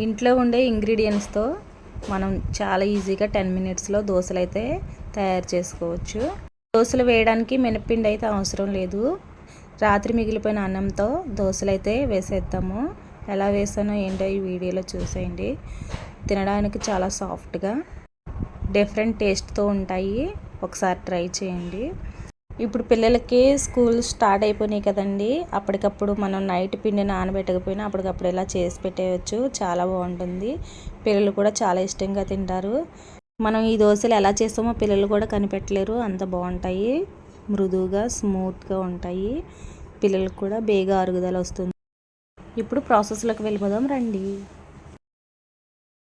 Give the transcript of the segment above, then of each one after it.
ఇంట్లో ఉండే ఇంగ్రీడియంట్స్తో మనం చాలా ఈజీగా 10 మినిట్స్లో దోశలు అయితే తయారు చేసుకోవచ్చు. దోశలు వేయడానికి మినప్పిండి అయితే అవసరం లేదు. రాత్రి మిగిలిపోయిన అన్నంతో దోశలు అయితే వేసేద్దాము. ఎలా వేసానో ఏంటో ఈ వీడియోలో చూసేయండి. తినడానికి చాలా సాఫ్ట్గా డిఫరెంట్ టేస్ట్తో ఉంటాయి. ఒకసారి ట్రై చేయండి. ఇప్పుడు పిల్లలకి స్కూల్ స్టార్ట్ అయిపోయినాయి కదండి. అప్పటికప్పుడు మనం నైట్ పిండి నానబెట్టకపోయినా అప్పటికప్పుడు ఇలా చేసి పెట్టేయచ్చు. చాలా బాగుంటుంది. పిల్లలు కూడా చాలా ఇష్టంగా తింటారు. మనం ఈ దోశలు ఎలా చేస్తామో పిల్లలు కూడా కనిపెట్టలేరు, అంత బాగుంటాయి. మృదువుగా స్మూత్గా ఉంటాయి. పిల్లలకు కూడా బేగా అరుగుదల వస్తుంది. ఇప్పుడు ప్రాసెస్లోకి వెళ్ళిపోదాం రండి.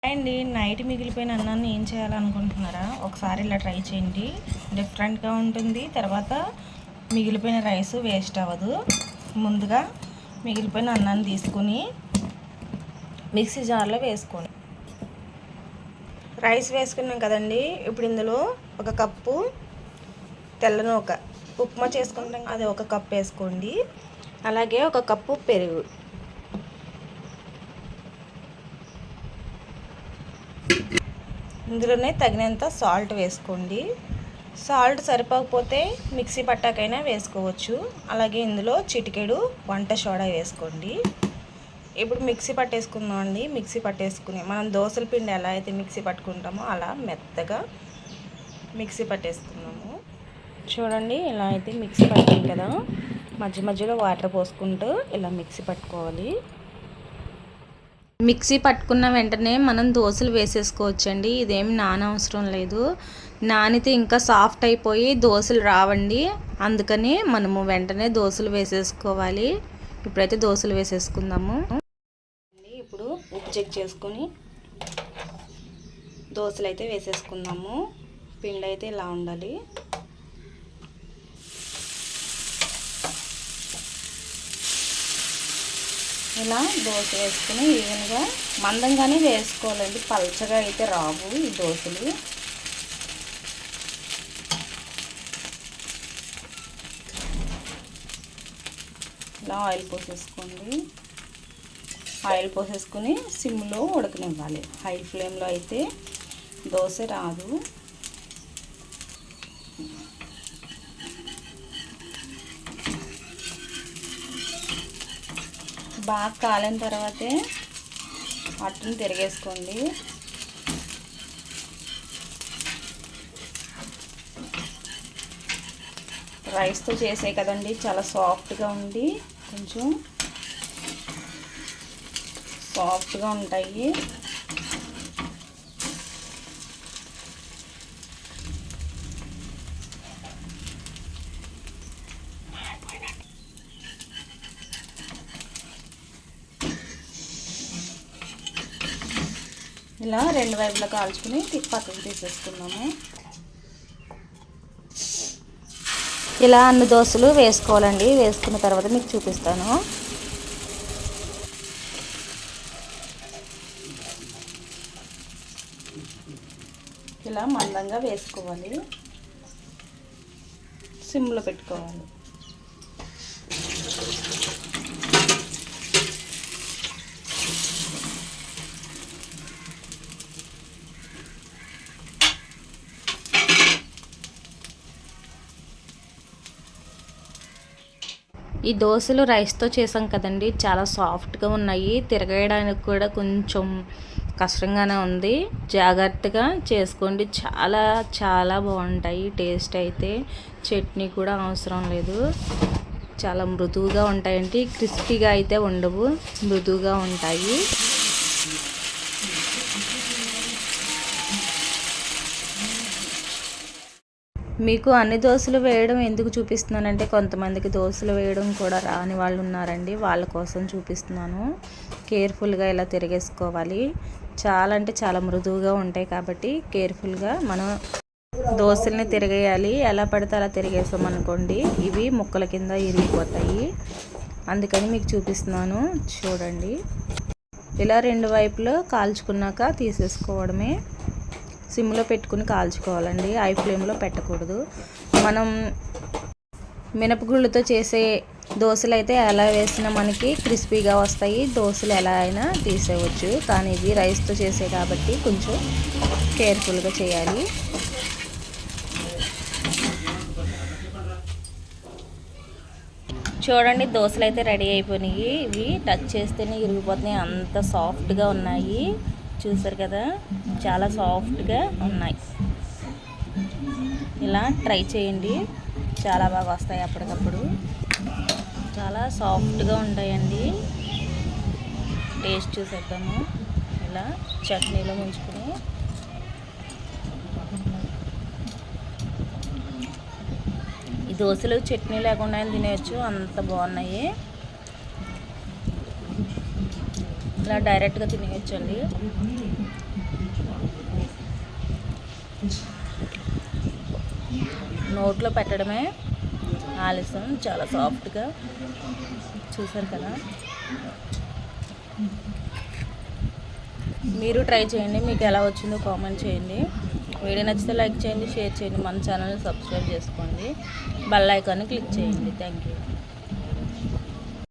అండి, నైట్ మిగిలిపోయిన అన్నాన్ని ఏం చేయాలనుకుంటున్నారా? ఒకసారి ఇలా ట్రై చేయండి. డిఫరెంట్గా ఉంటుంది. తర్వాత మిగిలిపోయిన రైస్ వేస్ట్ అవ్వదు. ముందుగా మిగిలిపోయిన అన్నాన్ని తీసుకుని మిక్సీ జార్లో వేసుకోండి. రైస్ వేసుకున్నాం కదండి. ఇప్పుడు ఇందులో ఒక కప్పు తెల్లనూక, ఉప్మా చేసుకుంటాం అది ఒక కప్పు వేసుకోండి. అలాగే ఒక కప్పు పెరుగు, ఇందులోనే తగినంత సాల్ట్ వేసుకోండి. సాల్ట్ సరిపోకపోతే మిక్సీ పట్టాకైనా వేసుకోవచ్చు. అలాగే ఇందులో చిటికెడు వంట సోడా వేసుకోండి. ఇప్పుడు మిక్సీ పట్టేసుకుందాం అండి. మిక్సీ పట్టేసుకుని మనం దోశల పిండి ఎలా అయితే మిక్సీ పట్టుకుంటామో అలా మెత్తగా మిక్సీ పట్టేసుకుందాము. చూడండి, ఇలా అయితే మిక్సీ పట్టాం కదా. మధ్య మధ్యలో వాటర్ పోసుకుంటూ ఇలా మిక్సీ పట్టుకోవాలి. మిక్సీ పట్టుకున్న వెంటనే మనం దోశలు వేసేసుకోవచ్చండి. ఇదేమి నానవసరం లేదు. నానితే ఇంకా సాఫ్ట్ అయిపోయి దోశలు రావండి. అందుకని మనము వెంటనే దోశలు వేసేసుకోవాలి. ఇప్పుడైతే దోశలు వేసేసుకుందాము. ఇప్పుడు ఉప్పు చెక్ చేసుకొని దోశలు అయితే వేసేసుకుందాము. పిండి అయితే ఇలా ఉండాలి. ఇలా దోశ వేసుకుని ఈవెన్గా మందంగానే వేసుకోవాలండి. పల్చగా అయితే రావు ఈ దోశలు. ఇలా ఆయిల్ పోసేసుకోండి. ఆయిల్ పోసేసుకుని సిమ్లో ఉడకనివ్వాలి. హై ఫ్లేమ్లో అయితే దోశ రాదు. బాగా కాలిన తర్వాతే అట్టుని తిరిగేసుకోండి. రైస్తో చేసే కదండి, చాలా సాఫ్ట్గా ఉండి కొంచెం సాఫ్ట్గా ఉంటాయి. ఇలా రెండు వైపులా కాల్చుకుని పక్కకు తీసేసుకున్నాము. ఇలా అన్ని దోశలు వేసుకోవాలండి. వేసుకున్న తర్వాత మీకు చూపిస్తాను. ఇలా మందంగా వేసుకోవాలి. సిమ్లో పెట్టుకోవాలి. ఈ దోశలు రైస్తో చేసాం కదండి, చాలా సాఫ్ట్గా ఉన్నాయి. తిరగేయడానికి కూడా కొంచెం కష్టంగానే ఉంది. జాగ్రత్తగా చేసుకోండి. చాలా చాలా బాగుంటాయి. టేస్ట్ అయితే చట్నీ కూడా అవసరం లేదు. చాలా మృదువుగా ఉంటాయండి. క్రిస్పీగా అయితే ఉండవు, మృదువుగా ఉంటాయి. మీకు అన్ని దోశలు వేయడం ఎందుకు చూపిస్తున్నానంటే కొంతమందికి దోశలు వేయడం కూడా రాని వాళ్ళు ఉన్నారండి. వాళ్ళ కోసం చూపిస్తున్నాను. కేర్ఫుల్గా ఇలా తిరిగేసుకోవాలి. చాలా అంటే చాలా మృదువుగా ఉంటాయి కాబట్టి కేర్ఫుల్గా మనం దోశల్ని తిరిగేయాలి. ఎలా పడితే అలా తిరిగేసామనుకోండి ఇవి ముక్కల కింద ఇరిగిపోతాయి. అందుకని మీకు చూపిస్తున్నాను, చూడండి. ఇలా రెండు వైపులో కాల్చుకున్నాక తీసేసుకోవడమే. సిమ్లో పెట్టుకుని కాల్చుకోవాలండి. హై ఫ్లేమ్లో పెట్టకూడదు. మనం మినపగుళ్ళతో చేసే దోశలు అయితే ఎలా వేసినా మనకి క్రిస్పీగా వస్తాయి. దోశలు ఎలా అయినా తీసేయవచ్చు, కానీ ఇది రైస్తో చేసే కాబట్టి కొంచెం కేర్ఫుల్గా చేయాలి. చూడండి, దోశలు అయితే రెడీ అయిపోయినాయి. ఇవి టచ్ చేస్తేనే ఇరిగిపోతున్నాయి, అంత సాఫ్ట్గా ఉన్నాయి. చూసారు కదా, చాలా సాఫ్ట్గా ఉన్నాయి. ఇలా ట్రై చేయండి, చాలా బాగా వస్తాయి. అప్పటికప్పుడు చాలా సాఫ్ట్గా ఉంటాయండి. టేస్ట్ చూసేద్దాము. ఇలా చట్నీలో ముంచుకొని ఈ దోశలు చట్నీ లేకుండా తినేయచ్చు, అంత బాగున్నాయి. ఇలా డైరెక్ట్గా తినేయచ్చండి. నోట్లో పెట్టడమే ఆలస్యం, చాలా సాఫ్ట్గా. చూసారు కదా, మీరు ట్రై చేయండి. మీకు ఎలా వచ్చిందో కామెంట్ చేయండి. వీడియో నచ్చితే లైక్ చేయండి, షేర్ చేయండి. మన ఛానల్ని సబ్స్క్రైబ్ చేసుకోండి, బెల్ ఐకాన్ని క్లిక్ చేయండి. Thank you.